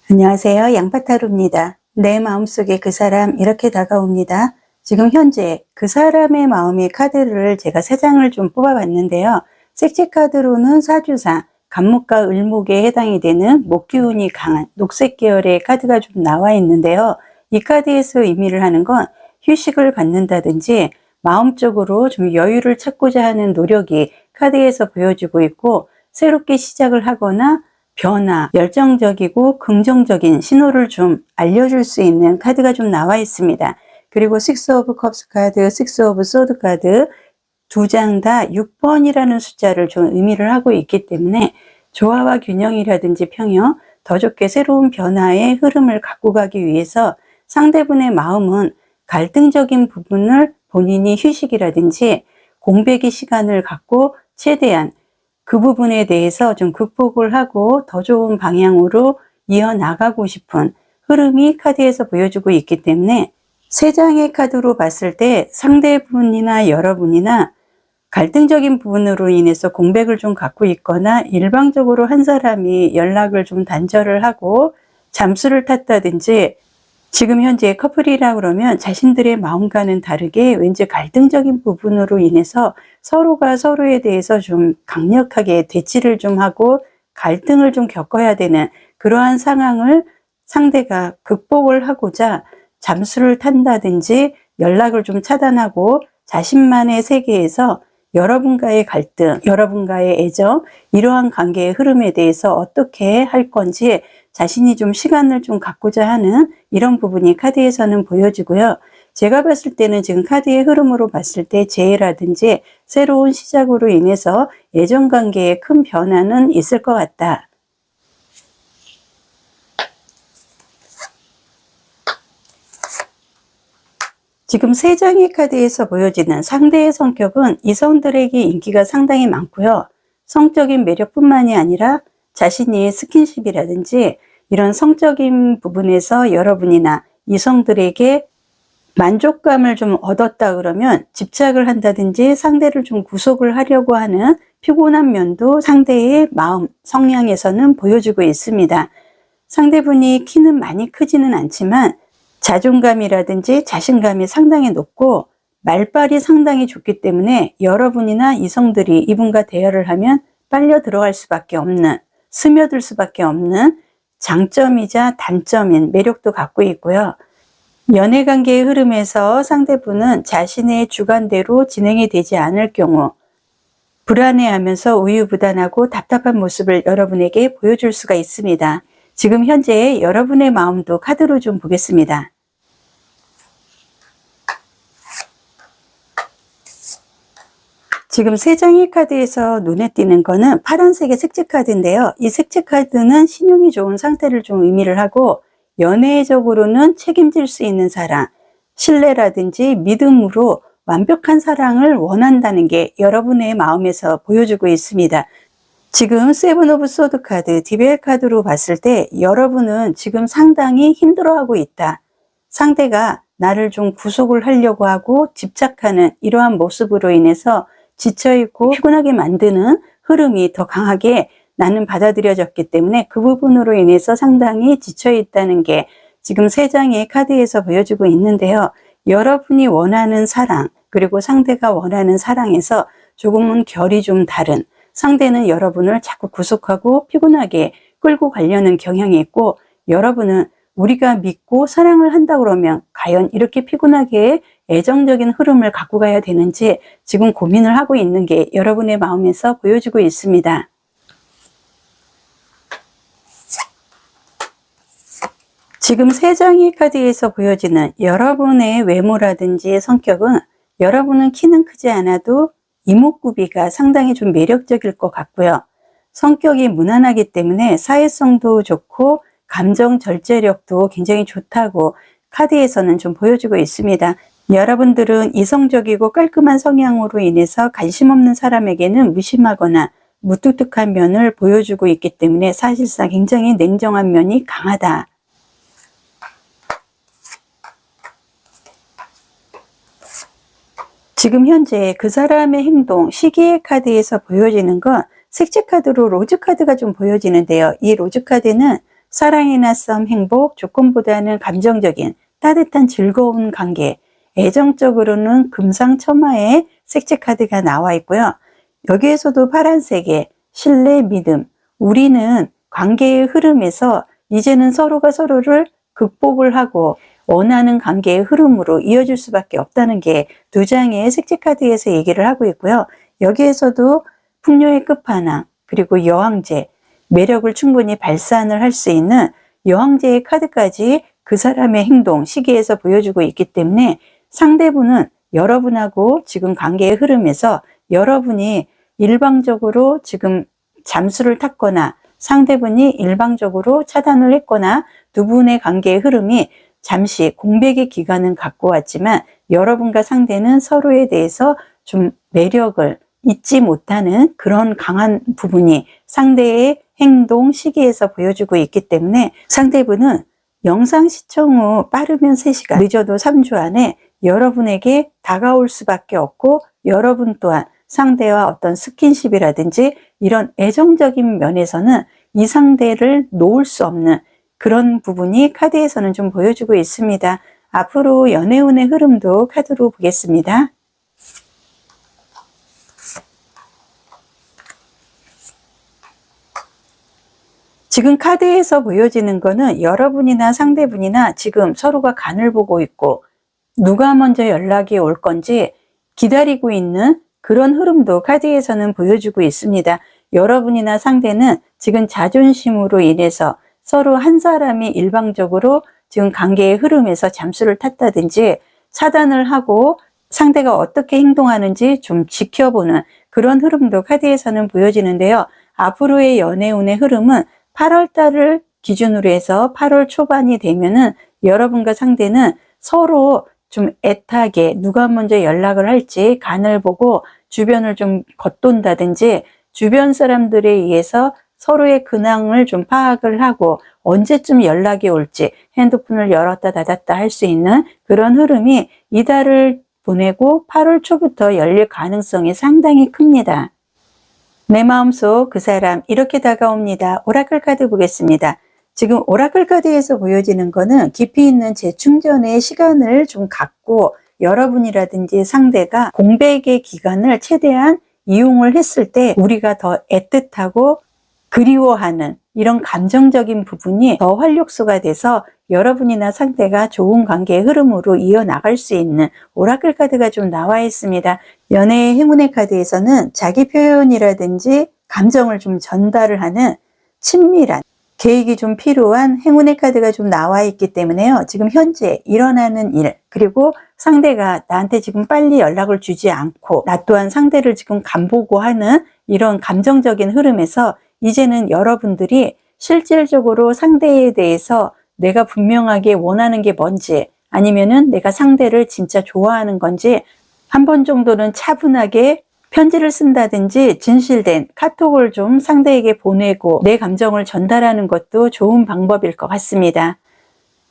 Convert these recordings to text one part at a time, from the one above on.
안녕하세요. 양파타로입니다. 내 마음속에 그 사람 이렇게 다가옵니다. 지금 현재 그 사람의 마음의 카드를 제가 3장을 좀 뽑아봤는데요. 색채 카드로는 사주상, 간목과 을목에 해당이 되는 목기운이 강한 녹색 계열의 카드가 좀 나와 있는데요. 이 카드에서 의미를 하는 건 휴식을 갖는다든지 마음적으로 좀 여유를 찾고자 하는 노력이 카드에서 보여지고 있고, 새롭게 시작을 하거나 변화, 열정적이고 긍정적인 신호를 좀 알려줄 수 있는 카드가 좀 나와 있습니다. 그리고 6 오브 컵스 카드, 6 오브 소드 카드 두 장 다 6번이라는 숫자를 좀 의미를 하고 있기 때문에 조화와 균형이라든지 평형, 더 좋게 새로운 변화의 흐름을 갖고 가기 위해서 상대분의 마음은 갈등적인 부분을 본인이 휴식이라든지 공백의 시간을 갖고 최대한 그 부분에 대해서 좀 극복을 하고 더 좋은 방향으로 이어나가고 싶은 흐름이 카드에서 보여주고 있기 때문에 3장의 카드로 봤을 때 상대분이나 여러분이나 갈등적인 부분으로 인해서 공백을 좀 갖고 있거나, 일방적으로 한 사람이 연락을 좀 단절을 하고 잠수를 탔다든지, 지금 현재 커플이라 그러면 자신들의 마음과는 다르게 왠지 갈등적인 부분으로 인해서 서로가 서로에 대해서 좀 강력하게 대치를 좀 하고 갈등을 좀 겪어야 되는 그러한 상황을 상대가 극복을 하고자 잠수를 탄다든지 연락을 좀 차단하고 자신만의 세계에서 여러분과의 갈등, 여러분과의 애정, 이러한 관계의 흐름에 대해서 어떻게 할 건지 자신이 좀 시간을 좀 갖고자 하는 이런 부분이 카드에서는 보여지고요. 제가 봤을 때는 지금 카드의 흐름으로 봤을 때 재해라든지 새로운 시작으로 인해서 애정관계에 큰 변화는 있을 것 같다. 지금 3장의 카드에서 보여지는 상대의 성격은 이성들에게 인기가 상당히 많고요. 성적인 매력뿐만이 아니라 자신이 스킨십이라든지 이런 성적인 부분에서 여러분이나 이성들에게 만족감을 좀 얻었다 그러면 집착을 한다든지 상대를 좀 구속을 하려고 하는 피곤한 면도 상대의 마음, 성향에서는 보여주고 있습니다. 상대분이 키는 많이 크지는 않지만 자존감이라든지 자신감이 상당히 높고 말빨이 상당히 좋기 때문에 여러분이나 이성들이 이분과 대화를 하면 빨려 들어갈 수밖에 없는, 스며들 수밖에 없는 장점이자 단점인 매력도 갖고 있고요. 연애관계의 흐름에서 상대분은 자신의 주관대로 진행이 되지 않을 경우 불안해하면서 우유부단하고 답답한 모습을 여러분에게 보여줄 수가 있습니다. 지금 현재 여러분의 마음도 카드로 좀 보겠습니다. 지금 3장의 카드에서 눈에 띄는 거는 파란색의 색채 카드인데요. 이 색채 카드는 신용이 좋은 상태를 좀 의미를 하고, 연애적으로는 책임질 수 있는 사랑, 신뢰라든지 믿음으로 완벽한 사랑을 원한다는 게 여러분의 마음에서 보여주고 있습니다. 지금 7 오브 소드 카드, 디벨 카드로 봤을 때 여러분은 지금 상당히 힘들어하고 있다. 상대가 나를 좀 구속을 하려고 하고 집착하는 이러한 모습으로 인해서 지쳐있고 피곤하게 만드는 흐름이 더 강하게 나는 받아들여졌기 때문에 그 부분으로 인해서 상당히 지쳐있다는 게 지금 3장의 카드에서 보여주고 있는데요. 여러분이 원하는 사랑, 그리고 상대가 원하는 사랑에서 조금은 결이 좀 다른, 상대는 여러분을 자꾸 구속하고 피곤하게 끌고 가려는 경향이 있고, 여러분은 우리가 믿고 사랑을 한다 그러면 과연 이렇게 피곤하게 애정적인 흐름을 갖고 가야 되는지 지금 고민을 하고 있는 게 여러분의 마음에서 보여주고 있습니다. 지금 3장의 카드에서 보여지는 여러분의 외모라든지 성격은, 여러분은 키는 크지 않아도 이목구비가 상당히 좀 매력적일 것 같고요. 성격이 무난하기 때문에 사회성도 좋고 감정 절제력도 굉장히 좋다고 카드에서는 좀 보여주고 있습니다. 여러분들은 이성적이고 깔끔한 성향으로 인해서 관심 없는 사람에게는 무심하거나 무뚝뚝한 면을 보여주고 있기 때문에 사실상 굉장히 냉정한 면이 강하다. 지금 현재 그 사람의 행동, 시기의 카드에서 보여지는 건 색채 카드로 로즈 카드가 좀 보여지는데요. 이 로즈 카드는 사랑이나 썸, 행복, 조건보다는 감정적인 따뜻한 즐거운 관계, 애정적으로는 금상첨화의 색채 카드가 나와 있고요. 여기에서도 파란색의 신뢰, 믿음, 우리는 관계의 흐름에서 이제는 서로가 서로를 극복을 하고 원하는 관계의 흐름으로 이어질 수밖에 없다는 게 두 장의 색채 카드에서 얘기를 하고 있고요. 여기에서도 풍요의 끝판왕, 그리고 여왕제, 매력을 충분히 발산을 할 수 있는 여왕제의 카드까지 그 사람의 행동, 시기에서 보여주고 있기 때문에 상대분은 여러분하고 지금 관계의 흐름에서 여러분이 일방적으로 지금 잠수를 탔거나 상대분이 일방적으로 차단을 했거나 두 분의 관계의 흐름이 잠시 공백의 기간은 갖고 왔지만 여러분과 상대는 서로에 대해서 좀 매력을 잊지 못하는 그런 강한 부분이 상대의 행동, 시기에서 보여주고 있기 때문에 상대분은 영상 시청 후 빠르면 3시간, 늦어도 3주 안에 여러분에게 다가올 수밖에 없고 여러분 또한 상대와 어떤 스킨십이라든지 이런 애정적인 면에서는 이 상대를 놓을 수 없는 그런 부분이 카드에서는 좀 보여주고 있습니다. 앞으로 연애운의 흐름도 카드로 보겠습니다. 지금 카드에서 보여지는 거는 여러분이나 상대분이나 지금 서로가 간을 보고 있고 누가 먼저 연락이 올 건지 기다리고 있는 그런 흐름도 카드에서는 보여주고 있습니다. 여러분이나 상대는 지금 자존심으로 인해서 서로 한 사람이 일방적으로 지금 관계의 흐름에서 잠수를 탔다든지 차단을 하고 상대가 어떻게 행동하는지 좀 지켜보는 그런 흐름도 카드에서는 보여지는데요. 앞으로의 연애운의 흐름은 8월 달을 기준으로 해서 8월 초반이 되면은 여러분과 상대는 서로 좀 애타게 누가 먼저 연락을 할지 간을 보고 주변을 좀 겉돈다든지 주변 사람들에 의해서 서로의 근황을 좀 파악을 하고 언제쯤 연락이 올지 핸드폰을 열었다 닫았다 할 수 있는 그런 흐름이 이달을 보내고 8월 초부터 열릴 가능성이 상당히 큽니다. 내 마음속 그 사람 이렇게 다가옵니다. 오라클 카드 보겠습니다. 지금 오라클 카드에서 보여지는 거는 깊이 있는 재충전의 시간을 좀 갖고 여러분이라든지 상대가 공백의 기간을 최대한 이용을 했을 때 우리가 더 애틋하고 그리워하는 이런 감정적인 부분이 더 활력소가 돼서 여러분이나 상대가 좋은 관계의 흐름으로 이어나갈 수 있는 오라클 카드가 좀 나와 있습니다. 연애의 행운의 카드에서는 자기 표현이라든지 감정을 좀 전달을 하는 친밀한 계획이 좀 필요한 행운의 카드가 좀 나와 있기 때문에요. 지금 현재 일어나는 일, 그리고 상대가 나한테 지금 빨리 연락을 주지 않고 나 또한 상대를 지금 간보고 하는 이런 감정적인 흐름에서 이제는 여러분들이 실질적으로 상대에 대해서 내가 분명하게 원하는 게 뭔지 아니면은 내가 상대를 진짜 좋아하는 건지 한 번 정도는 차분하게 편지를 쓴다든지 진실된 카톡을 좀 상대에게 보내고 내 감정을 전달하는 것도 좋은 방법일 것 같습니다.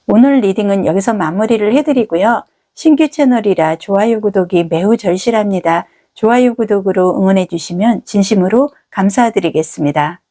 오늘 리딩은 여기서 마무리를 해드리고요. 신규 채널이라 좋아요 구독이 매우 절실합니다. 좋아요 구독으로 응원해 주시면 진심으로 감사드리겠습니다.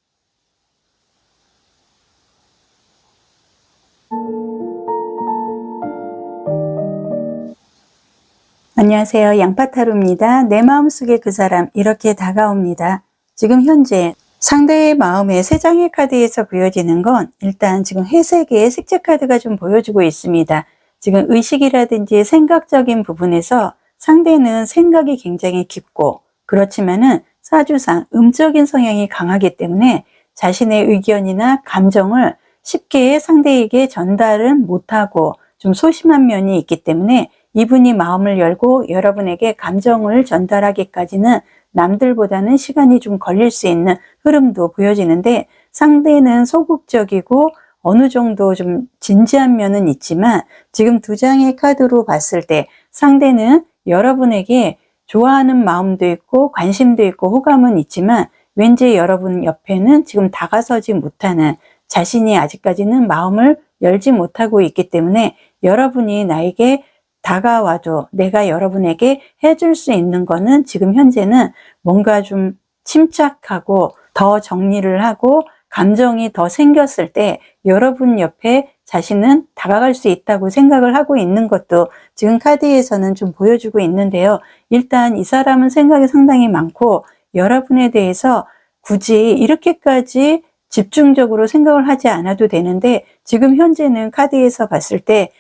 안녕하세요. 양파타로입니다. 내 마음속에 그 사람 이렇게 다가옵니다. 지금 현재 상대의 마음에 3장의 카드에서 보여지는 건 일단 지금 회색의 색채 카드가 좀 보여주고 있습니다. 지금 의식이라든지 생각적인 부분에서 상대는 생각이 굉장히 깊고 그렇지만은 사주상 음적인 성향이 강하기 때문에 자신의 의견이나 감정을 쉽게 상대에게 전달은 못하고 좀 소심한 면이 있기 때문에 이분이 마음을 열고 여러분에게 감정을 전달하기까지는 남들보다는 시간이 좀 걸릴 수 있는 흐름도 보여지는데 상대는 소극적이고 어느 정도 좀 진지한 면은 있지만 지금 2장의 카드로 봤을 때 상대는 여러분에게 좋아하는 마음도 있고 관심도 있고 호감은 있지만 왠지 여러분 옆에는 지금 다가서지 못하는 자신이 아직까지는 마음을 열지 못하고 있기 때문에 여러분이 나에게 다가와도 내가 여러분에게 해줄 수 있는 거는 지금 현재는 뭔가 좀 침착하고 더 정리를 하고 감정이 더 생겼을 때 여러분 옆에 자신은 다가갈 수 있다고 생각을 하고 있는 것도 지금 카드에서는 좀 보여주고 있는데요. 일단 이 사람은 생각이 상당히 많고 여러분에 대해서 굳이 이렇게까지 집중적으로 생각을 하지 않아도 되는데 지금 현재는 카드에서 봤을 때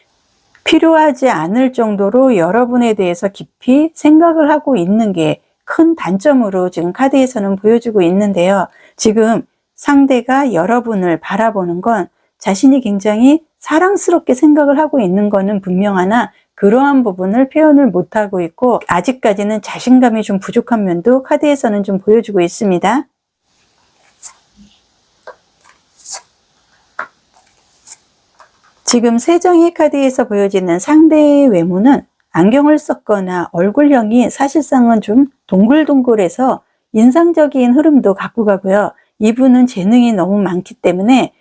필요하지 않을 정도로 여러분에 대해서 깊이 생각을 하고 있는 게 큰 단점으로 지금 카드에서는 보여주고 있는데요. 지금 상대가 여러분을 바라보는 건 자신이 굉장히 사랑스럽게 생각을 하고 있는 거는 분명하나 그러한 부분을 표현을 못하고 있고 아직까지는 자신감이 좀 부족한 면도 카드에서는 좀 보여주고 있습니다. 지금 세 장의 카드에서 보여지는 상대의 외모는 안경을 썼거나 얼굴형이 사실상은 좀 동글동글해서 인상적인 흐름도 갖고 가고요. 이분은 재능이 너무 많기 때문에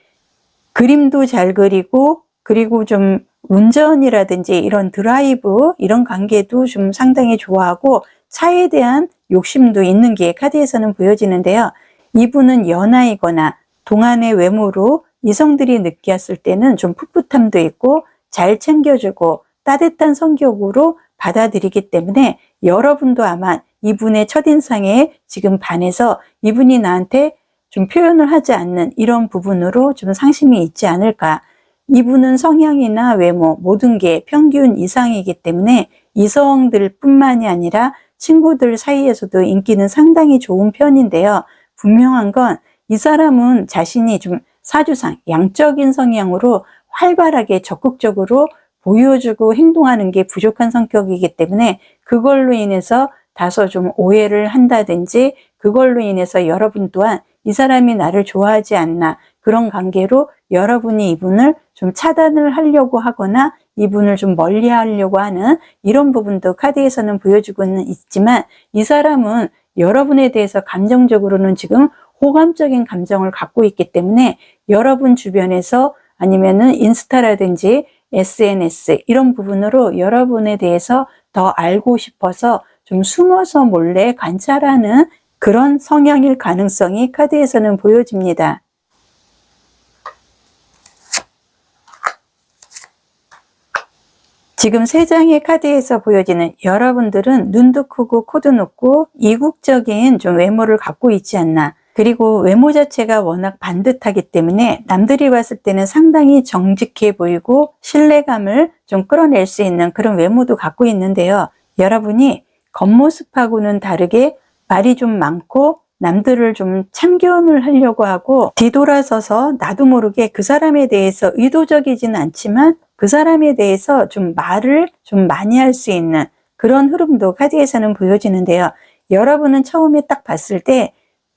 그림도 잘 그리고 좀 운전이라든지 이런 드라이브 이런 관계도 좀 상당히 좋아하고 차에 대한 욕심도 있는 게 카드에서는 보여지는데요. 이분은 연하이거나 동안의 외모로 이성들이 느꼈을 때는 좀 풋풋함도 있고 잘 챙겨주고 따뜻한 성격으로 받아들이기 때문에 여러분도 아마 이분의 첫인상에 지금 반해서 이분이 나한테 좀 표현을 하지 않는 이런 부분으로 좀 상심이 있지 않을까. 이분은 성향이나 외모 모든 게 평균 이상이기 때문에 이성들 뿐만이 아니라 친구들 사이에서도 인기는 상당히 좋은 편인데요. 분명한 건 이 사람은 자신이 좀 사주상 양적인 성향으로 활발하게 적극적으로 보여주고 행동하는 게 부족한 성격이기 때문에 그걸로 인해서 다소 좀 오해를 한다든지 그걸로 인해서 여러분 또한 이 사람이 나를 좋아하지 않나 그런 관계로 여러분이 이분을 좀 차단을 하려고 하거나 이분을 좀 멀리 하려고 하는 이런 부분도 카드에서는 보여주고는 있지만 이 사람은 여러분에 대해서 감정적으로는 지금 호감적인 감정을 갖고 있기 때문에 여러분 주변에서 아니면은 인스타라든지 SNS 이런 부분으로 여러분에 대해서 더 알고 싶어서 좀 숨어서 몰래 관찰하는 그런 성향일 가능성이 카드에서는 보여집니다. 지금 세 장의 카드에서 보여지는 여러분들은 눈도 크고 코도 높고 이국적인 좀 외모를 갖고 있지 않나. 그리고 외모 자체가 워낙 반듯하기 때문에 남들이 봤을 때는 상당히 정직해 보이고 신뢰감을 좀 끌어낼 수 있는 그런 외모도 갖고 있는데요. 여러분이 겉모습하고는 다르게 말이 좀 많고 남들을 좀 참견을 하려고 하고 뒤돌아서서 나도 모르게 그 사람에 대해서 의도적이진 않지만 그 사람에 대해서 좀 말을 좀 많이 할 수 있는 그런 흐름도 카드에서는 보여지는데요. 여러분은 처음에 딱 봤을 때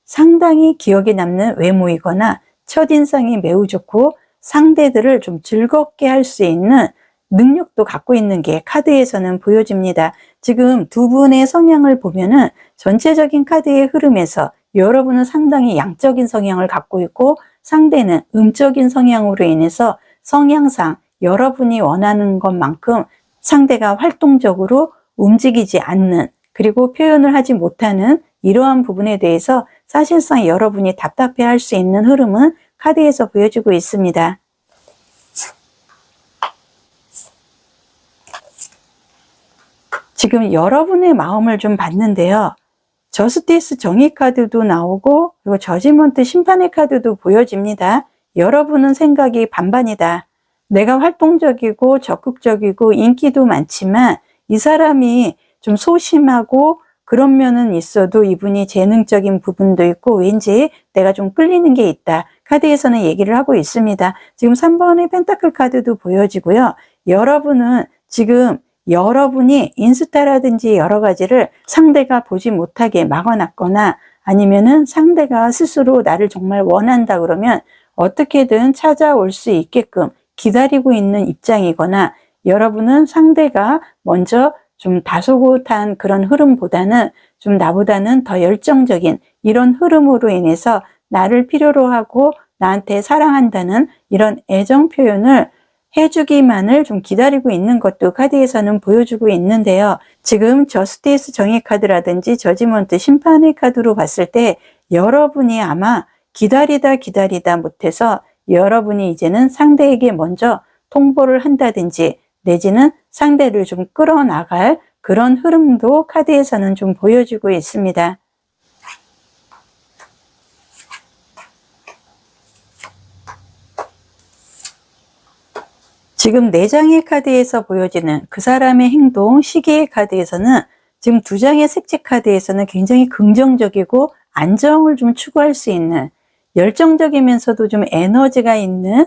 상당히 기억에 남는 외모이거나 첫인상이 매우 좋고 상대들을 좀 즐겁게 할 수 있는 능력도 갖고 있는 게 카드에서는 보여집니다. 지금 두 분의 성향을 보면은 전체적인 카드의 흐름에서 여러분은 상당히 양적인 성향을 갖고 있고 상대는 음적인 성향으로 인해서 성향상 여러분이 원하는 것만큼 상대가 활동적으로 움직이지 않는 그리고 표현을 하지 못하는 이러한 부분에 대해서 사실상 여러분이 답답해할 수 있는 흐름은 카드에서 보여주고 있습니다. 지금 여러분의 마음을 좀 봤는데요. 저스티스 정의 카드도 나오고 그리고 저지먼트 심판의 카드도 보여집니다. 여러분은 생각이 반반이다. 내가 활동적이고 적극적이고 인기도 많지만 이 사람이 좀 소심하고 그런 면은 있어도 이분이 재능적인 부분도 있고 왠지 내가 좀 끌리는 게 있다. 카드에서는 얘기를 하고 있습니다. 지금 3번의 펜타클 카드도 보여지고요. 여러분은 지금 여러분이 인스타라든지 여러 가지를 상대가 보지 못하게 막아놨거나 아니면은 상대가 스스로 나를 정말 원한다 그러면 어떻게든 찾아올 수 있게끔 기다리고 있는 입장이거나 여러분은 상대가 먼저 좀 다소곳한 그런 흐름보다는 좀 나보다는 더 열정적인 이런 흐름으로 인해서 나를 필요로 하고 나한테 사랑한다는 이런 애정 표현을 해주기만을 좀 기다리고 있는 것도 카드에서는 보여주고 있는데요. 지금 저스티스 정의 카드라든지 저지먼트 심판의 카드로 봤을 때 여러분이 아마 기다리다 못해서 여러분이 이제는 상대에게 먼저 통보를 한다든지 내지는 상대를 좀 끌어나갈 그런 흐름도 카드에서는 좀 보여주고 있습니다. 지금 4장의 카드에서 보여지는 그 사람의 행동, 시계의 카드에서는 지금 2장의 색채 카드에서는 굉장히 긍정적이고 안정을 좀 추구할 수 있는 열정적이면서도 좀 에너지가 있는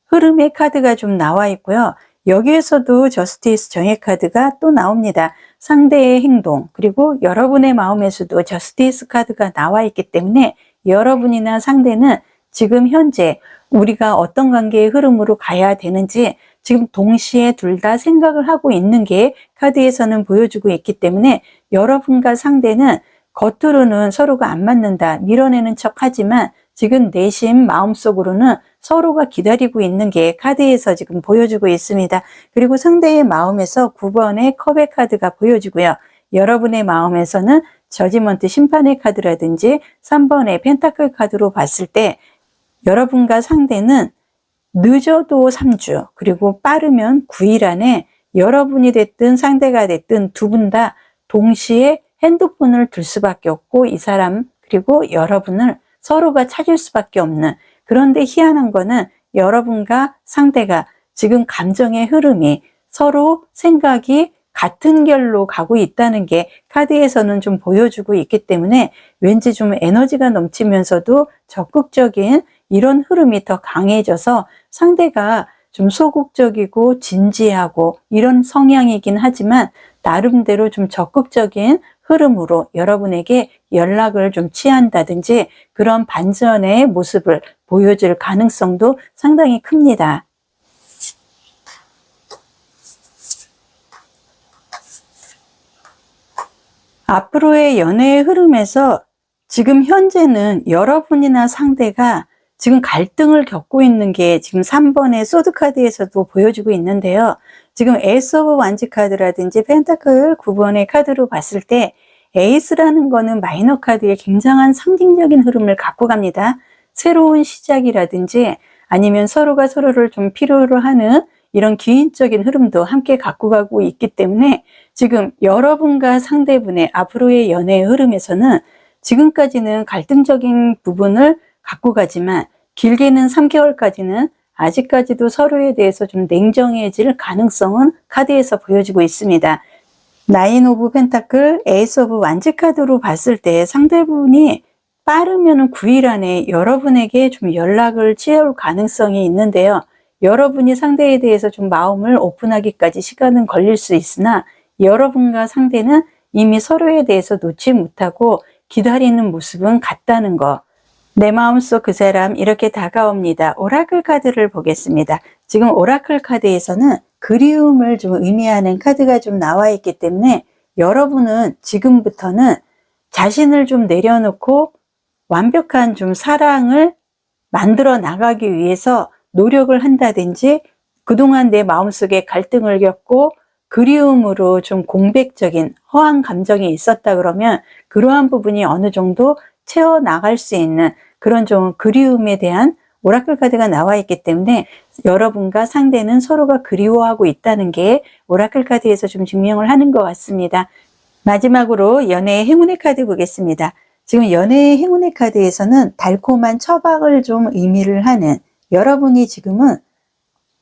흐름의 카드가 좀 나와 있고요. 여기에서도 저스티스 정의 카드가 또 나옵니다. 상대의 행동 그리고 여러분의 마음에서도 저스티스 카드가 나와 있기 때문에 여러분이나 상대는 지금 현재 우리가 어떤 관계의 흐름으로 가야 되는지 지금 동시에 둘 다 생각을 하고 있는 게 카드에서는 보여주고 있기 때문에 여러분과 상대는 겉으로는 서로가 안 맞는다 밀어내는 척 하지만 지금 내심 마음속으로는 서로가 기다리고 있는 게 카드에서 지금 보여주고 있습니다. 그리고 상대의 마음에서 9번의 컵의 카드가 보여주고요. 여러분의 마음에서는 저지먼트 심판의 카드라든지 3번의 펜타클 카드로 봤을 때 여러분과 상대는 늦어도 3주 그리고 빠르면 9일 안에 여러분이 됐든 상대가 됐든 두 분 다 동시에 핸드폰을 둘 수밖에 없고 이 사람 그리고 여러분을 서로가 찾을 수밖에 없는 그런데 희한한 거는 여러분과 상대가 지금 감정의 흐름이 서로 생각이 같은 결로 가고 있다는 게 카드에서는 좀 보여주고 있기 때문에 왠지 좀 에너지가 넘치면서도 적극적인 이런 흐름이 더 강해져서 상대가 좀 소극적이고 진지하고 이런 성향이긴 하지만 나름대로 좀 적극적인 흐름으로 여러분에게 연락을 좀 취한다든지 그런 반전의 모습을 보여줄 가능성도 상당히 큽니다. 앞으로의 연애의 흐름에서 지금 현재는 여러분이나 상대가 지금 갈등을 겪고 있는 게 지금 3번의 소드 카드에서도 보여주고 있는데요. 지금 에이스 오브 완지 카드라든지 펜타클 9번의 카드로 봤을 때 에이스라는 거는 마이너 카드의 굉장한 상징적인 흐름을 갖고 갑니다. 새로운 시작이라든지 아니면 서로가 서로를 좀 필요로 하는 이런 기인적인 흐름도 함께 갖고 가고 있기 때문에 지금 여러분과 상대분의 앞으로의 연애의 흐름에서는 지금까지는 갈등적인 부분을 갖고 가지만 길게는 3개월까지는 아직까지도 서로에 대해서 좀 냉정해질 가능성은 카드에서 보여지고 있습니다. 나인 오브 펜타클, 에이스 오브 완지 카드로 봤을 때 상대분이 빠르면 9일 안에 여러분에게 좀 연락을 취할 가능성이 있는데요. 여러분이 상대에 대해서 좀 마음을 오픈하기까지 시간은 걸릴 수 있으나 여러분과 상대는 이미 서로에 대해서 놓지 못하고 기다리는 모습은 같다는 거. 내 마음속 그 사람 이렇게 다가옵니다. 오라클 카드를 보겠습니다. 지금 오라클 카드에서는 그리움을 좀 의미하는 카드가 좀 나와 있기 때문에 여러분은 지금부터는 자신을 좀 내려놓고 완벽한 좀 사랑을 만들어 나가기 위해서 노력을 한다든지 그동안 내 마음속에 갈등을 겪고 그리움으로 좀 공백적인 허한 감정이 있었다 그러면 그러한 부분이 어느 정도 채워나갈 수 있는 그런 좀 그리움에 대한 오라클 카드가 나와 있기 때문에 여러분과 상대는 서로가 그리워하고 있다는 게 오라클 카드에서 좀 증명을 하는 것 같습니다. 마지막으로 연애의 행운의 카드 보겠습니다. 지금 연애의 행운의 카드에서는 달콤한 처박을 좀 의미를 하는 여러분이 지금은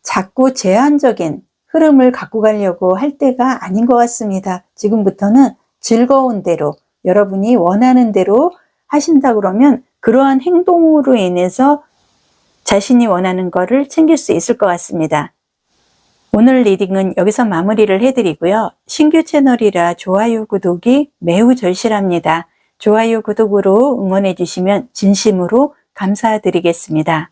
자꾸 제한적인 흐름을 갖고 가려고 할 때가 아닌 것 같습니다. 지금부터는 즐거운 대로 여러분이 원하는 대로 하신다 그러면 그러한 행동으로 인해서 자신이 원하는 거를 챙길 수 있을 것 같습니다. 오늘 리딩은 여기서 마무리를 해드리고요. 신규 채널이라 좋아요, 구독이 매우 절실합니다. 좋아요, 구독으로 응원해 주시면 진심으로 감사드리겠습니다.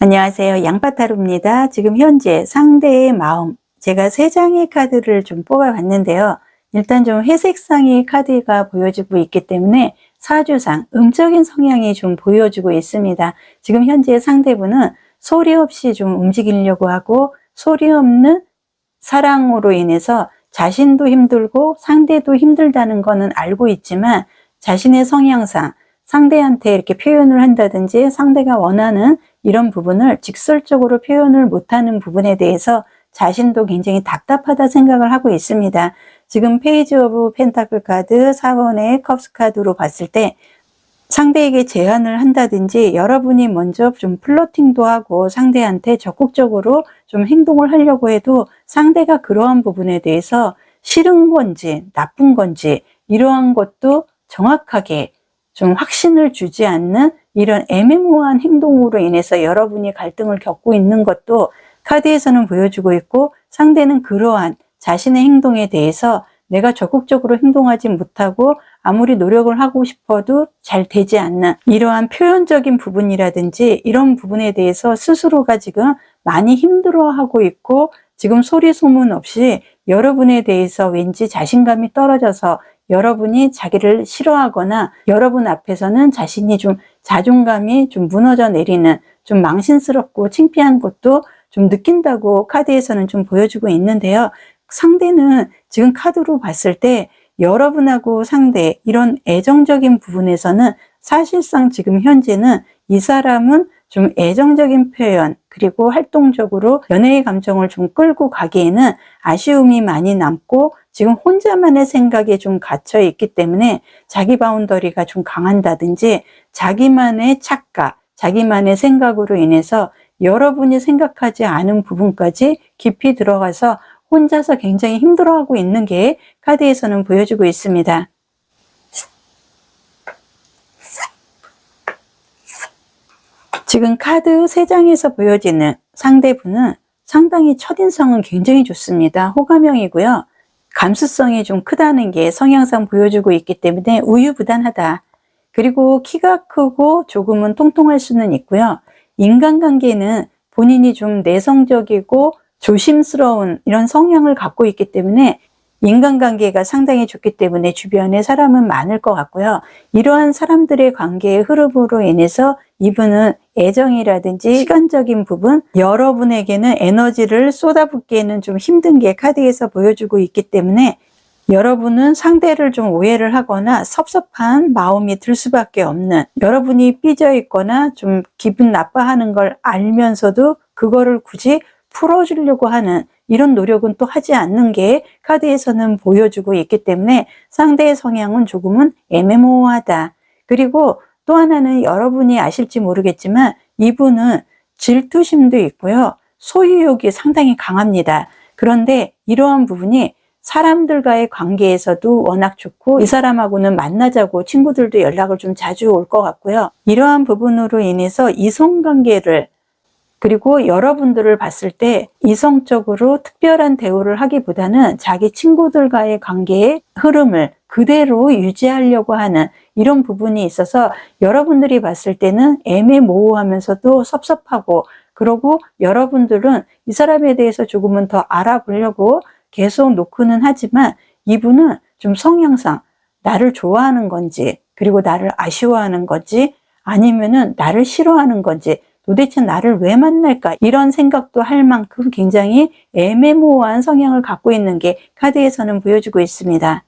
안녕하세요. 양파타로입니다. 지금 현재 상대의 마음, 제가 3장의 카드를 좀 뽑아봤는데요. 일단 좀 회색상의 카드가 보여지고 있기 때문에 사주상, 음적인 성향이 좀 보여주고 있습니다. 지금 현재 상대분은 소리 없이 좀 움직이려고 하고 소리 없는 사랑으로 인해서 자신도 힘들고 상대도 힘들다는 거는 알고 있지만 자신의 성향상 상대한테 이렇게 표현을 한다든지 상대가 원하는 이런 부분을 직설적으로 표현을 못하는 부분에 대해서 자신도 굉장히 답답하다 생각을 하고 있습니다. 지금 페이지 오브 펜타클 카드 4번의 컵스 카드로 봤을 때 상대에게 제안을 한다든지 여러분이 먼저 좀 플러팅도 하고 상대한테 적극적으로 좀 행동을 하려고 해도 상대가 그러한 부분에 대해서 싫은 건지 나쁜 건지 이러한 것도 정확하게 좀 확신을 주지 않는 이런 애매모호한 행동으로 인해서 여러분이 갈등을 겪고 있는 것도 카드에서는 보여주고 있고, 상대는 그러한 자신의 행동에 대해서 내가 적극적으로 행동하지 못하고 아무리 노력을 하고 싶어도 잘 되지 않는 이러한 표현적인 부분이라든지 이런 부분에 대해서 스스로가 지금 많이 힘들어하고 있고, 지금 소리 소문 없이 여러분에 대해서 왠지 자신감이 떨어져서 여러분이 자기를 싫어하거나 여러분 앞에서는 자신이 좀 자존감이 좀 무너져 내리는, 좀 망신스럽고 창피한 것도 좀 느낀다고 카드에서는 좀 보여주고 있는데요. 상대는 지금 카드로 봤을 때 여러분하고 상대 이런 애정적인 부분에서는 사실상 지금 현재는 이 사람은 좀 애정적인 표현 그리고 활동적으로 연애의 감정을 좀 끌고 가기에는 아쉬움이 많이 남고 지금 혼자만의 생각에 좀 갇혀 있기 때문에 자기 바운더리가 좀 강한다든지 자기만의 착각, 자기만의 생각으로 인해서 여러분이 생각하지 않은 부분까지 깊이 들어가서 혼자서 굉장히 힘들어하고 있는 게 카드에서는 보여주고 있습니다. 지금 카드 3장에서 보여지는 상대분은 상당히 첫인상은 굉장히 좋습니다. 호감형이고요. 감수성이 좀 크다는 게 성향상 보여주고 있기 때문에 우유부단하다. 그리고 키가 크고 조금은 통통할 수는 있고요. 인간관계는 본인이 좀 내성적이고 조심스러운 이런 성향을 갖고 있기 때문에 인간관계가 상당히 좋기 때문에 주변에 사람은 많을 것 같고요. 이러한 사람들의 관계의 흐름으로 인해서 이분은 애정이라든지 시간적인 부분, 여러분에게는 에너지를 쏟아붓기에는 좀 힘든 게 카드에서 보여주고 있기 때문에 여러분은 상대를 좀 오해를 하거나 섭섭한 마음이 들 수밖에 없는, 여러분이 삐져 있거나 좀 기분 나빠하는 걸 알면서도 그거를 굳이 풀어주려고 하는 이런 노력은 또 하지 않는 게 카드에서는 보여주고 있기 때문에 상대의 성향은 조금은 애매모호하다. 그리고 또 하나는 여러분이 아실지 모르겠지만 이분은 질투심도 있고요. 소유욕이 상당히 강합니다. 그런데 이러한 부분이 사람들과의 관계에서도 워낙 좋고 이 사람하고는 만나자고 친구들도 연락을 좀 자주 올 것 같고요. 이러한 부분으로 인해서 이성관계를 그리고 여러분들을 봤을 때 이성적으로 특별한 대우를 하기보다는 자기 친구들과의 관계의 흐름을 그대로 유지하려고 하는 이런 부분이 있어서 여러분들이 봤을 때는 애매모호하면서도 섭섭하고, 그러고 여러분들은 이 사람에 대해서 조금은 더 알아보려고 계속 노크는 하지만 이분은 좀 성향상 나를 좋아하는 건지 그리고 나를 아쉬워하는 건지 아니면은 나를 싫어하는 건지 도대체 나를 왜 만날까 이런 생각도 할 만큼 굉장히 애매모호한 성향을 갖고 있는 게 카드에서는 보여주고 있습니다.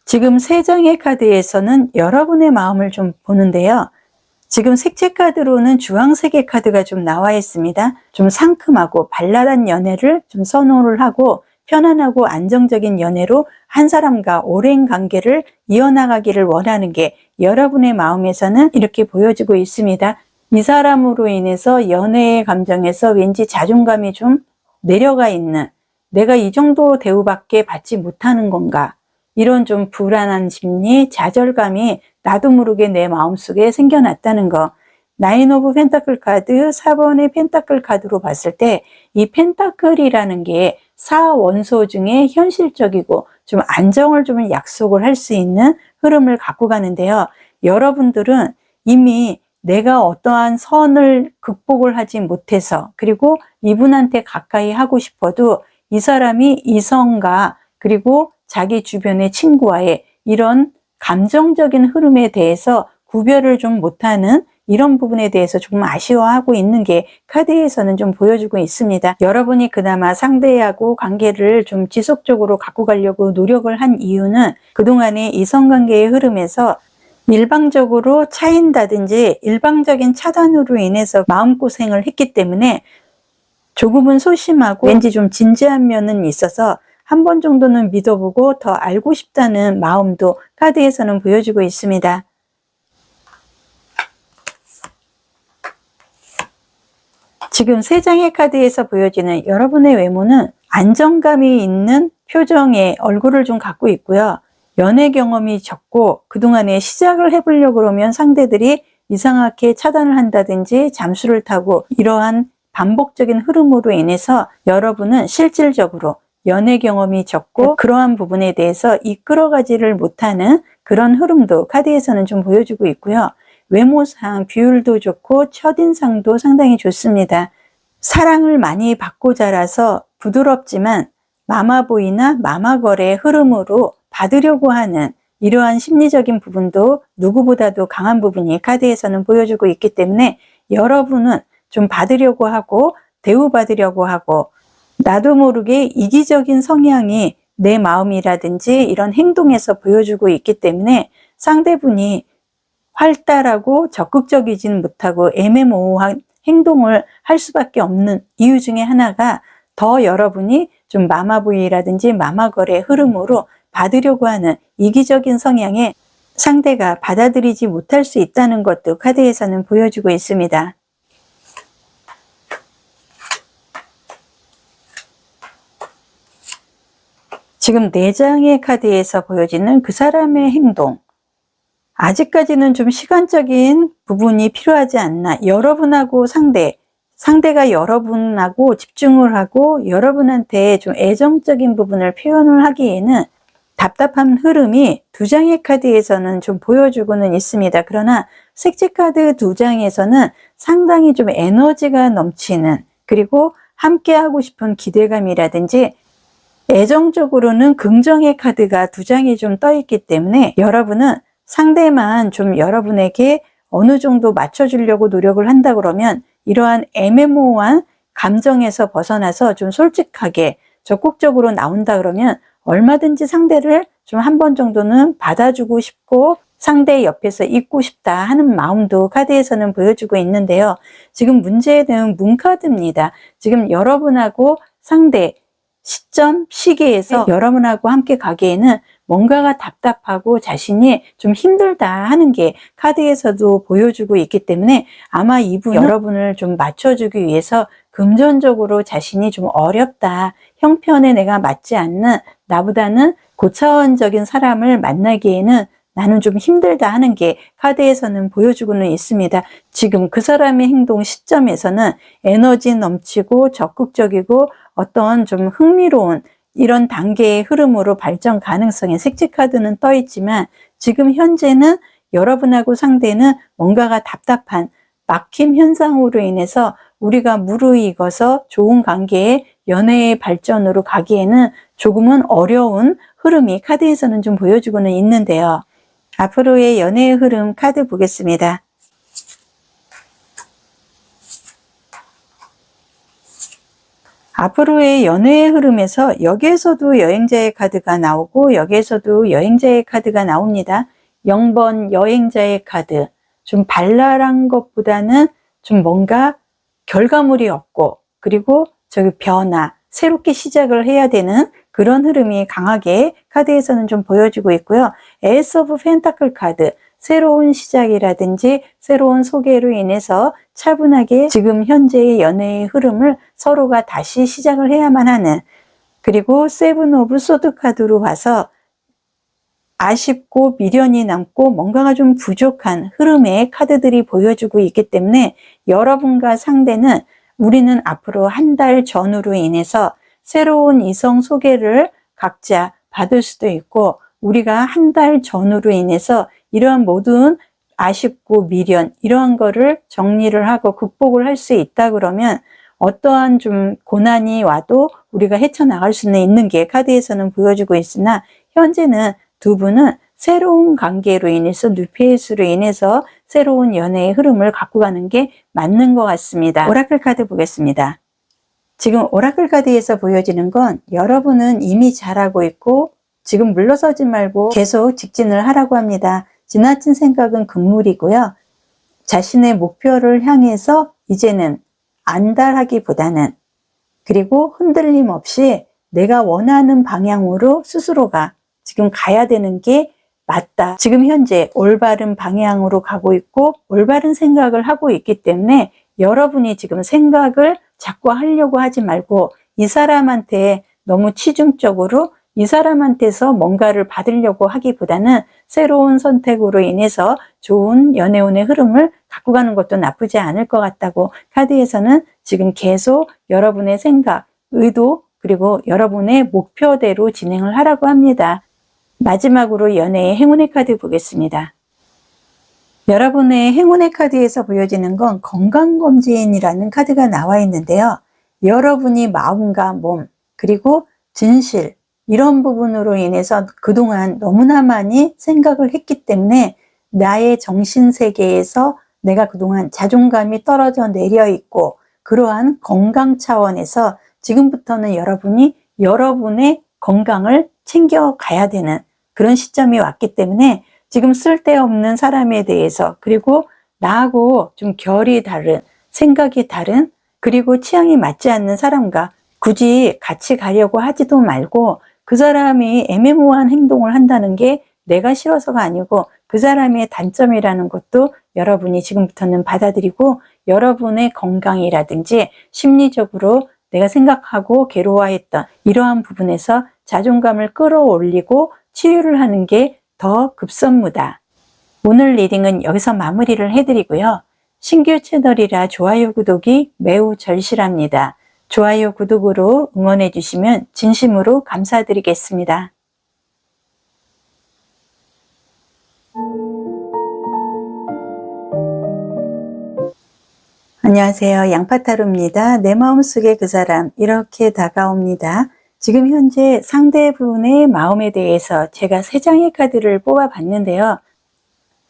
지금 3장의 카드에서는 여러분의 마음을 좀 보는데요. 지금 색채 카드로는 주황색의 카드가 좀 나와 있습니다. 좀 상큼하고 발랄한 연애를 좀 선호를 하고 편안하고 안정적인 연애로 한 사람과 오랜 관계를 이어나가기를 원하는 게 여러분의 마음에서는 이렇게 보여지고 있습니다. 이 사람으로 인해서 연애의 감정에서 왠지 자존감이 좀 내려가 있는, 내가 이 정도 대우밖에 받지 못하는 건가, 이런 좀 불안한 심리, 좌절감이 나도 모르게 내 마음속에 생겨났다는 거. 9 오브 펜타클 카드 4번의 펜타클 카드로 봤을 때 이 펜타클이라는 게 4원소 중에 현실적이고 좀 안정을 좀 약속을 할 수 있는 흐름을 갖고 가는데요. 여러분들은 이미 내가 어떠한 선을 극복을 하지 못해서, 그리고 이분한테 가까이 하고 싶어도 이 사람이 이성과 그리고 자기 주변의 친구와의 이런 감정적인 흐름에 대해서 구별을 좀 못하는 이런 부분에 대해서 조금 아쉬워하고 있는 게 카드에서는 좀 보여주고 있습니다. 여러분이 그나마 상대하고 관계를 좀 지속적으로 갖고 가려고 노력을 한 이유는 그동안의 이성관계의 흐름에서 일방적으로 차인다든지 일방적인 차단으로 인해서 마음고생을 했기 때문에 조금은 소심하고 왠지 좀 진지한 면은 있어서 한 번 정도는 믿어보고 더 알고 싶다는 마음도 카드에서는 보여주고 있습니다. 지금 3장의 카드에서 보여지는 여러분의 외모는 안정감이 있는 표정의 얼굴을 좀 갖고 있고요. 연애 경험이 적고 그동안에 시작을 해보려고 그러면 상대들이 이상하게 차단을 한다든지 잠수를 타고 이러한 반복적인 흐름으로 인해서 여러분은 실질적으로 연애 경험이 적고 그러한 부분에 대해서 이끌어가지를 못하는 그런 흐름도 카드에서는 좀 보여주고 있고요. 외모상 비율도 좋고 첫인상도 상당히 좋습니다. 사랑을 많이 받고 자라서 부드럽지만 마마보이나 마마걸의 흐름으로 받으려고 하는 이러한 심리적인 부분도 누구보다도 강한 부분이 카드에서는 보여주고 있기 때문에 여러분은 좀 받으려고 하고 대우받으려고 하고 나도 모르게 이기적인 성향이 내 마음이라든지 이런 행동에서 보여주고 있기 때문에 상대분이 활달하고 적극적이지는 못하고 애매모호한 행동을 할 수밖에 없는 이유 중에 하나가 더 여러분이 좀 마마보이라든지 마마걸의 흐름으로 받으려고 하는 이기적인 성향에 상대가 받아들이지 못할 수 있다는 것도 카드에서는 보여주고 있습니다. 지금 4장의 카드에서 보여지는 그 사람의 행동, 아직까지는 좀 시간적인 부분이 필요하지 않나. 여러분하고 상대가 여러분하고 집중을 하고 여러분한테 좀 애정적인 부분을 표현을 하기에는 답답한 흐름이 2장의 카드에서는 좀 보여주고는 있습니다. 그러나 색지 카드 2장에서는 상당히 좀 에너지가 넘치는, 그리고 함께 하고 싶은 기대감이라든지 애정적으로는 긍정의 카드가 2장이 좀 떠 있기 때문에 여러분은 상대만 좀 여러분에게 어느 정도 맞춰주려고 노력을 한다 그러면 이러한 애매모호한 감정에서 벗어나서 좀 솔직하게 적극적으로 나온다 그러면 얼마든지 상대를 좀 한 번 정도는 받아주고 싶고 상대 옆에서 있고 싶다 하는 마음도 카드에서는 보여주고 있는데요. 지금 문제는 문카드입니다. 지금 여러분하고 상대 시점, 시기에서 여러분하고 함께 가기에는 뭔가가 답답하고 자신이 좀 힘들다 하는 게 카드에서도 보여주고 있기 때문에 아마 이분은 여러분을 좀 맞춰주기 위해서 금전적으로 자신이 좀 어렵다, 형편에 내가 맞지 않는, 나보다는 고차원적인 사람을 만나기에는 나는 좀 힘들다 하는 게 카드에서는 보여주고는 있습니다. 지금 그 사람의 행동 시점에서는 에너지 넘치고 적극적이고 어떤 좀 흥미로운 이런 단계의 흐름으로 발전 가능성의 색지 카드는 떠 있지만 지금 현재는 여러분하고 상대는 뭔가가 답답한 막힘 현상으로 인해서 우리가 무르익어서 좋은 관계의 연애의 발전으로 가기에는 조금은 어려운 흐름이 카드에서는 좀 보여주고는 있는데요. 앞으로의 연애의 흐름 카드 보겠습니다. 앞으로의 연애의 흐름에서 여기에서도 여행자의 카드가 나오고 여기에서도 여행자의 카드가 나옵니다. 0번 여행자의 카드. 좀 발랄한 것보다는 좀 뭔가 결과물이 없고 그리고 저기 변화, 새롭게 시작을 해야 되는 그런 흐름이 강하게 카드에서는 좀 보여주고 있고요. 에이스 오브 펜타클 카드. 새로운 시작이라든지 새로운 소개로 인해서 차분하게 지금 현재의 연애의 흐름을 서로가 다시 시작을 해야만 하는, 그리고 세븐 오브 소드 카드로 봐서 아쉽고 미련이 남고 뭔가가 좀 부족한 흐름의 카드들이 보여주고 있기 때문에 여러분과 상대는 우리는 앞으로 한 달 전후로 인해서 새로운 이성 소개를 각자 받을 수도 있고 우리가 한 달 전후로 인해서 이러한 모든 아쉽고 미련 이러한 거를 정리를 하고 극복을 할 수 있다 그러면 어떠한 좀 고난이 와도 우리가 헤쳐나갈 수는 있는 게 카드에서는 보여주고 있으나 현재는 두 분은 새로운 관계로 인해서 뉴페이스로 인해서 새로운 연애의 흐름을 갖고 가는 게 맞는 것 같습니다. 오라클 카드 보겠습니다. 지금 오라클 카드에서 보여지는 건 여러분은 이미 잘하고 있고 지금 물러서지 말고 계속 직진을 하라고 합니다. 지나친 생각은 금물이고요. 자신의 목표를 향해서 이제는 안달하기보다는, 그리고 흔들림 없이 내가 원하는 방향으로 스스로가 지금 가야 되는 게 맞다. 지금 현재 올바른 방향으로 가고 있고 올바른 생각을 하고 있기 때문에 여러분이 지금 생각을 자꾸 하려고 하지 말고 이 사람한테 너무 치중적으로 이 사람한테서 뭔가를 받으려고 하기보다는 새로운 선택으로 인해서 좋은 연애운의 흐름을 갖고 가는 것도 나쁘지 않을 것 같다고 카드에서는 지금 계속 여러분의 생각, 의도, 그리고 여러분의 목표대로 진행을 하라고 합니다. 마지막으로 연애의 행운의 카드 보겠습니다. 여러분의 행운의 카드에서 보여지는 건 건강검진이라는 카드가 나와 있는데요. 여러분이 마음과 몸, 그리고 진실, 이런 부분으로 인해서 그동안 너무나 많이 생각을 했기 때문에 나의 정신세계에서 내가 그동안 자존감이 떨어져 내려 있고, 그러한 건강 차원에서 지금부터는 여러분이 여러분의 건강을 챙겨가야 되는 그런 시점이 왔기 때문에 지금 쓸데없는 사람에 대해서, 그리고 나하고 좀 결이 다른, 생각이 다른, 그리고 취향이 맞지 않는 사람과 굳이 같이 가려고 하지도 말고 그 사람이 애매모호한 행동을 한다는 게 내가 싫어서가 아니고 그 사람의 단점이라는 것도 여러분이 지금부터는 받아들이고 여러분의 건강이라든지 심리적으로 내가 생각하고 괴로워했던 이러한 부분에서 자존감을 끌어올리고 치유를 하는 게 더 급선무다. 오늘 리딩은 여기서 마무리를 해드리고요. 신규 채널이라 좋아요 구독이 매우 절실합니다. 좋아요 구독으로 응원해 주시면 진심으로 감사드리겠습니다. 안녕하세요. 양파타로입니다. 내 마음속의 그 사람, 이렇게 다가옵니다. 지금 현재 상대분의 마음에 대해서 제가 3장의 카드를 뽑아 봤는데요.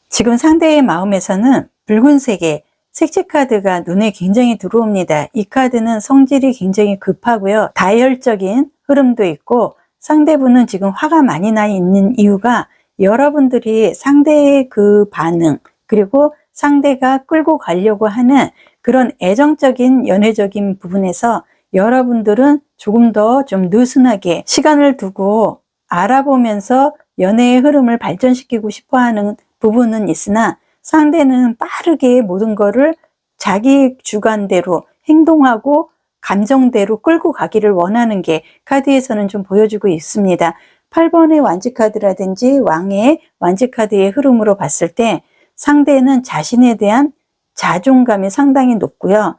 지금 상대의 마음에서는 붉은색의 색채 카드가 눈에 굉장히 들어옵니다. 이 카드는 성질이 굉장히 급하고요. 다혈적인 흐름도 있고, 상대분은 지금 화가 많이 나 있는 이유가 여러분들이 상대의 그 반응, 그리고 상대가 끌고 가려고 하는 그런 애정적인 연애적인 부분에서 여러분들은 조금 더 좀 느슨하게 시간을 두고 알아보면서 연애의 흐름을 발전시키고 싶어 하는 부분은 있으나, 상대는 빠르게 모든 거를 자기 주관대로 행동하고 감정대로 끌고 가기를 원하는 게 카드에서는 좀 보여주고 있습니다. 8번의 완지 카드라든지 왕의 완지 카드의 흐름으로 봤을 때 상대는 자신에 대한 자존감이 상당히 높고요.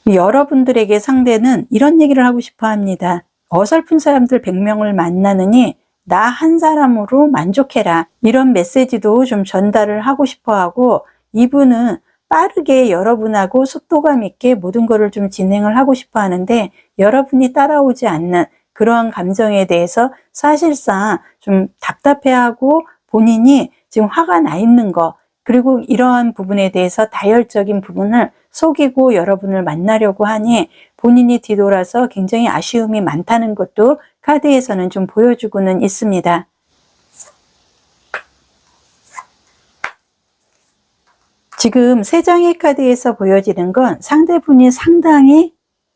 여러분들에게 상대는 이런 얘기를 하고 싶어 합니다. 어설픈 사람들 100명을 만나느니 나 한 사람으로 만족해라. 이런 메시지도 좀 전달을 하고 싶어 하고, 이분은 빠르게 여러분하고 속도감 있게 모든 것을 좀 진행을 하고 싶어 하는데 여러분이 따라오지 않는 그러한 감정에 대해서 사실상 좀 답답해하고 본인이 지금 화가 나 있는 거, 그리고 이러한 부분에 대해서 다혈적인 부분을 속이고 여러분을 만나려고 하니 본인이 뒤돌아서 굉장히 아쉬움이 많다는 것도 카드에서는 좀 보여주고는 있습니다. 지금 3장의 카드에서 보여지는 건 상대분이 상당히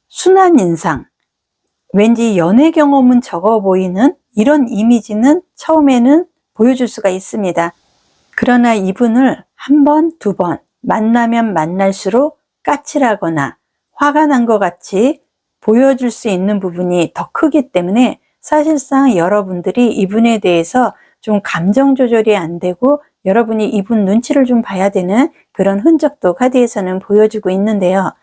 순한 인상, 왠지 연애 경험은 적어 보이는 이런 이미지는 처음에는 보여줄 수가 있습니다. 그러나 이분을 1번, 2번 만나면 만날수록 까칠하거나 화가 난 것 같이 보여줄 수 있는 부분이 더 크기 때문에 사실상 여러분들이 이분에 대해서 좀 감정 조절이 안 되고 여러분이 이분 눈치를 좀 봐야 되는 그런 흔적도 카드에서는 보여주고 있는데요.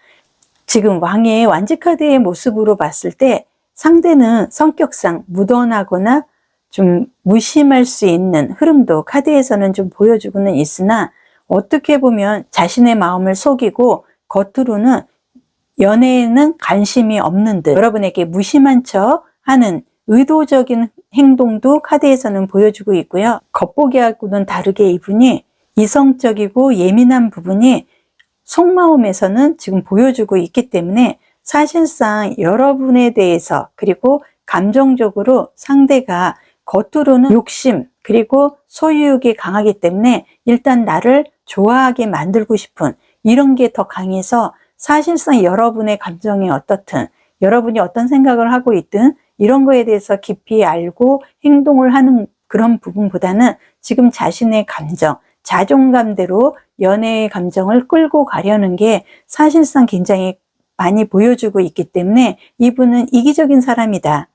지금 왕의 완지 카드의 모습으로 봤을 때 상대는 성격상 무던하거나 좀 무심할 수 있는 흐름도 카드에서는 좀 보여주고는 있으나, 어떻게 보면 자신의 마음을 속이고 겉으로는 연애에는 관심이 없는 듯 여러분에게 무심한 척 하는 의도적인 행동도 카드에서는 보여주고 있고요. 겉보기하고는 다르게 이분이 이성적이고 예민한 부분이 속마음에서는 지금 보여주고 있기 때문에 사실상 여러분에 대해서 그리고 감정적으로 상대가 겉으로는 욕심 그리고 소유욕이 강하기 때문에 일단 나를 좋아하게 만들고 싶은 이런 게 더 강해서 사실상 여러분의 감정이 어떻든 여러분이 어떤 생각을 하고 있든 이런 거에 대해서 깊이 알고 행동을 하는 그런 부분보다는 지금 자신의 감정, 자존감대로 연애의 감정을 끌고 가려는 게 사실상 굉장히 많이 보여주고 있기 때문에 이분은 이기적인 사람이다.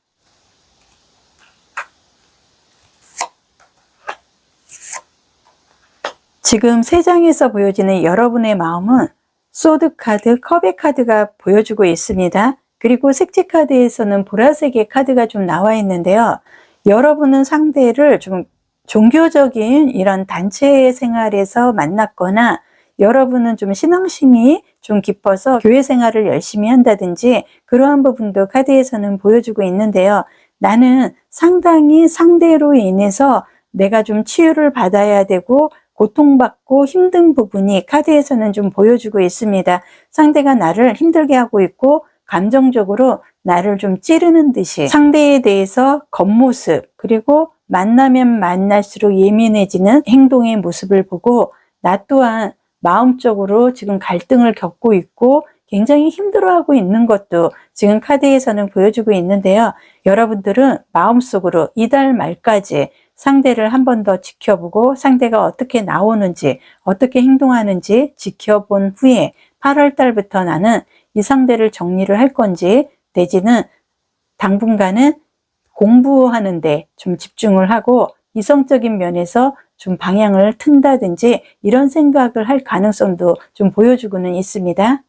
지금 세 장에서 보여지는 여러분의 마음은 소드 카드, 컵의 카드가 보여주고 있습니다. 그리고 색지 카드에서는 보라색의 카드가 좀 나와 있는데요. 여러분은 상대를 좀 종교적인 이런 단체 생활에서 만났거나 여러분은 좀 신앙심이 좀 깊어서 교회 생활을 열심히 한다든지 그러한 부분도 카드에서는 보여주고 있는데요. 나는 상당히 상대로 인해서 내가 좀 치유를 받아야 되고 고통받고 힘든 부분이 카드에서는 좀 보여주고 있습니다. 상대가 나를 힘들게 하고 있고 감정적으로 나를 좀 찌르는 듯이 상대에 대해서 겉모습 그리고 만나면 만날수록 예민해지는 행동의 모습을 보고 나 또한 마음적으로 지금 갈등을 겪고 있고 굉장히 힘들어하고 있는 것도 지금 카드에서는 보여주고 있는데요. 여러분들은 마음속으로 이달 말까지 상대를 한 번 더 지켜보고 상대가 어떻게 나오는지 어떻게 행동하는지 지켜본 후에 8월 달부터 나는 이 상대를 정리를 할 건지 내지는 당분간은 공부하는 데 좀 집중을 하고 이성적인 면에서 좀 방향을 튼다든지 이런 생각을 할 가능성도 좀 보여주고는 있습니다.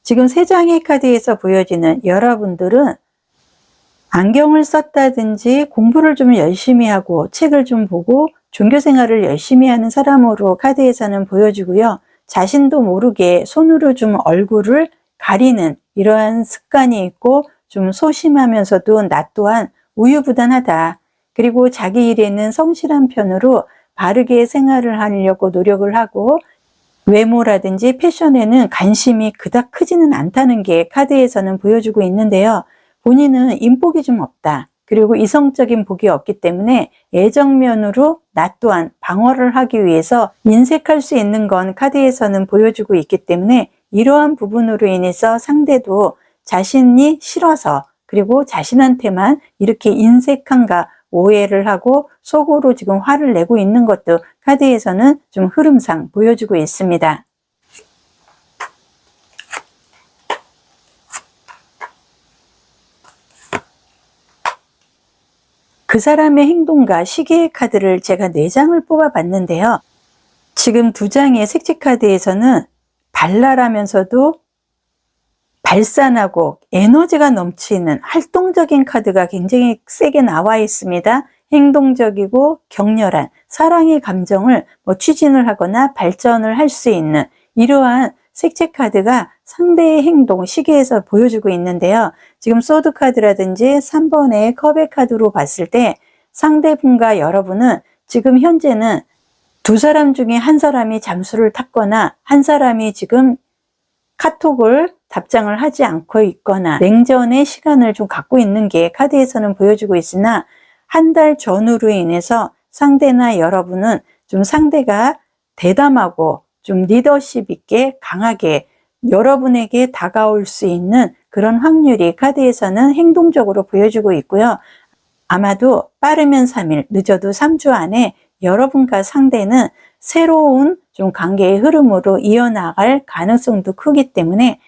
지금 세 장의 카드에서 보여지는 여러분들은 안경을 썼다든지 공부를 좀 열심히 하고 책을 좀 보고 종교 생활을 열심히 하는 사람으로 카드에서는 보여주고요. 자신도 모르게 손으로 좀 얼굴을 가리는 이러한 습관이 있고 좀 소심하면서도 나 또한 우유부단하다. 그리고 자기 일에는 성실한 편으로 바르게 생활을 하려고 노력을 하고 외모라든지 패션에는 관심이 그닥 크지는 않다는 게 카드에서는 보여주고 있는데요. 본인은 인복이 좀 없다. 그리고 이성적인 복이 없기 때문에 애정면으로 나 또한 방어를 하기 위해서 인색할 수 있는 건 카드에서는 보여주고 있기 때문에 이러한 부분으로 인해서 상대도 자신이 싫어서 그리고 자신한테만 이렇게 인색한가 오해를 하고 속으로 지금 화를 내고 있는 것도 카드에서는 좀 흐름상 보여주고 있습니다. 그 사람의 행동과 시계의 카드를 제가 4장을 뽑아봤는데요. 지금 2장의 색지 카드에서는 발랄하면서도 발산하고 에너지가 넘치는 활동적인 카드가 굉장히 세게 나와 있습니다. 행동적이고 격렬한 사랑의 감정을 추진을 하거나 발전을 할 수 있는 이러한 색채 카드가 상대의 행동 시기에서 보여주고 있는데요. 지금 소드 카드라든지 3번의 컵의 카드로 봤을 때 상대분과 여러분은 지금 현재는 두 사람 중에 한 사람이 잠수를 탔거나 한 사람이 지금 카톡을 답장을 하지 않고 있거나 냉전의 시간을 좀 갖고 있는 게 카드에서는 보여주고 있으나 한 달 전후로 인해서 상대나 여러분은 좀 상대가 대담하고 좀 리더십 있게 강하게 여러분에게 다가올 수 있는 그런 확률이 카드에서는 행동적으로 보여주고 있고요. 아마도 빠르면 3일, 늦어도 3주 안에 여러분과 상대는 새로운 좀 관계의 흐름으로 이어나갈 가능성도 크기 때문에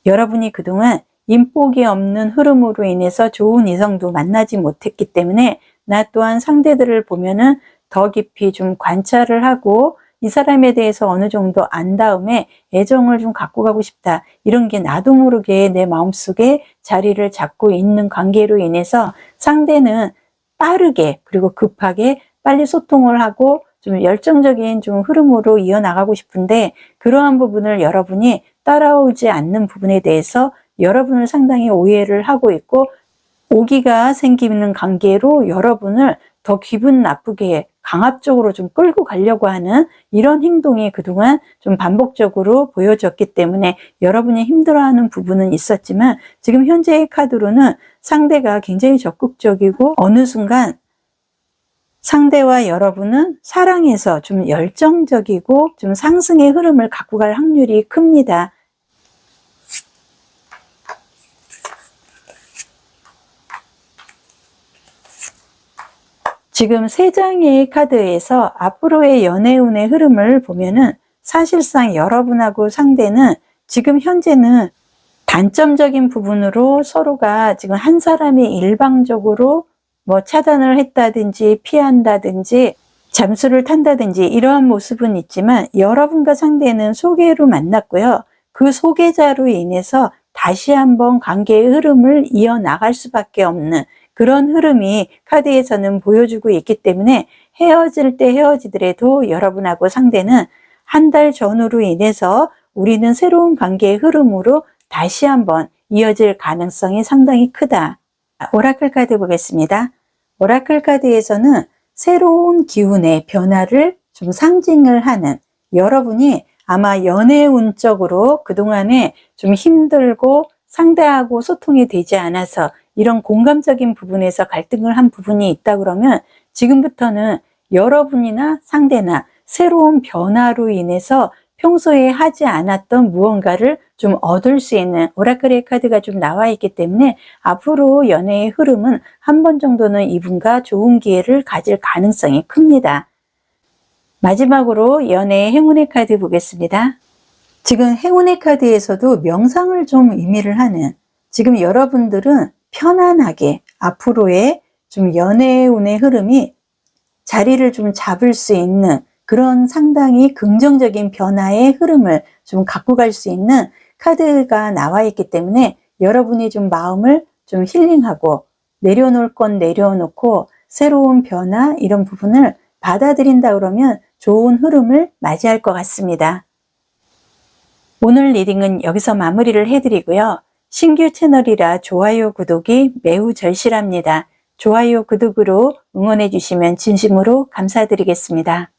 여러분이 그동안 인복이 없는 흐름으로 인해서 좋은 이성도 만나지 못했기 때문에 나 또한 상대들을 보면은 더 깊이 좀 관찰을 하고 이 사람에 대해서 어느 정도 안 다음에 애정을 좀 갖고 가고 싶다. 이런 게 나도 모르게 내 마음속에 자리를 잡고 있는 관계로 인해서 상대는 빠르게 그리고 급하게 빨리 소통을 하고 좀 열정적인 좀 흐름으로 이어나가고 싶은데 그러한 부분을 여러분이 따라오지 않는 부분에 대해서 여러분을 상당히 오해를 하고 있고 오기가 생기는 관계로 여러분을 더 기분 나쁘게 강압적으로 좀 끌고 가려고 하는 이런 행동이 그동안 좀 반복적으로 보여졌기 때문에 여러분이 힘들어하는 부분은 있었지만, 지금 현재의 카드로는 상대가 굉장히 적극적이고 어느 순간 상대와 여러분은 사랑에서 좀 열정적이고 좀 상승의 흐름을 갖고 갈 확률이 큽니다. 지금 세 장의 카드에서 앞으로의 연애운의 흐름을 보면은 사실상 여러분하고 상대는 지금 현재는 단점적인 부분으로 서로가 지금 한 사람이 일방적으로 뭐 차단을 했다든지 피한다든지 잠수를 탄다든지 이러한 모습은 있지만, 여러분과 상대는 소개로 만났고요. 그 소개자로 인해서 다시 한번 관계의 흐름을 이어나갈 수밖에 없는 그런 흐름이 카드에서는 보여주고 있기 때문에, 헤어질 때 헤어지더라도 여러분하고 상대는 한 달 전후로 인해서 우리는 새로운 관계의 흐름으로 다시 한번 이어질 가능성이 상당히 크다. 오라클 카드 보겠습니다. 오라클 카드에서는 새로운 기운의 변화를 좀 상징을 하는, 여러분이 아마 연애운적으로 그동안에 좀 힘들고 상대하고 소통이 되지 않아서 이런 공감적인 부분에서 갈등을 한 부분이 있다 그러면, 지금부터는 여러분이나 상대나 새로운 변화로 인해서 평소에 하지 않았던 무언가를 좀 얻을 수 있는 오라클의 카드가 좀 나와 있기 때문에, 앞으로 연애의 흐름은 한 번 정도는 이분과 좋은 기회를 가질 가능성이 큽니다. 마지막으로 연애의 행운의 카드 보겠습니다. 지금 행운의 카드에서도 명상을 좀 의미를 하는, 지금 여러분들은 편안하게 앞으로의 좀 연애운의 흐름이 자리를 좀 잡을 수 있는 그런 상당히 긍정적인 변화의 흐름을 좀 갖고 갈 수 있는 카드가 나와 있기 때문에, 여러분이 좀 마음을 좀 힐링하고 내려놓을 건 내려놓고 새로운 변화 이런 부분을 받아들인다 그러면 좋은 흐름을 맞이할 것 같습니다. 오늘 리딩은 여기서 마무리를 해드리고요. 신규 채널이라 좋아요, 구독이 매우 절실합니다. 좋아요, 구독으로 응원해 주시면 진심으로 감사드리겠습니다.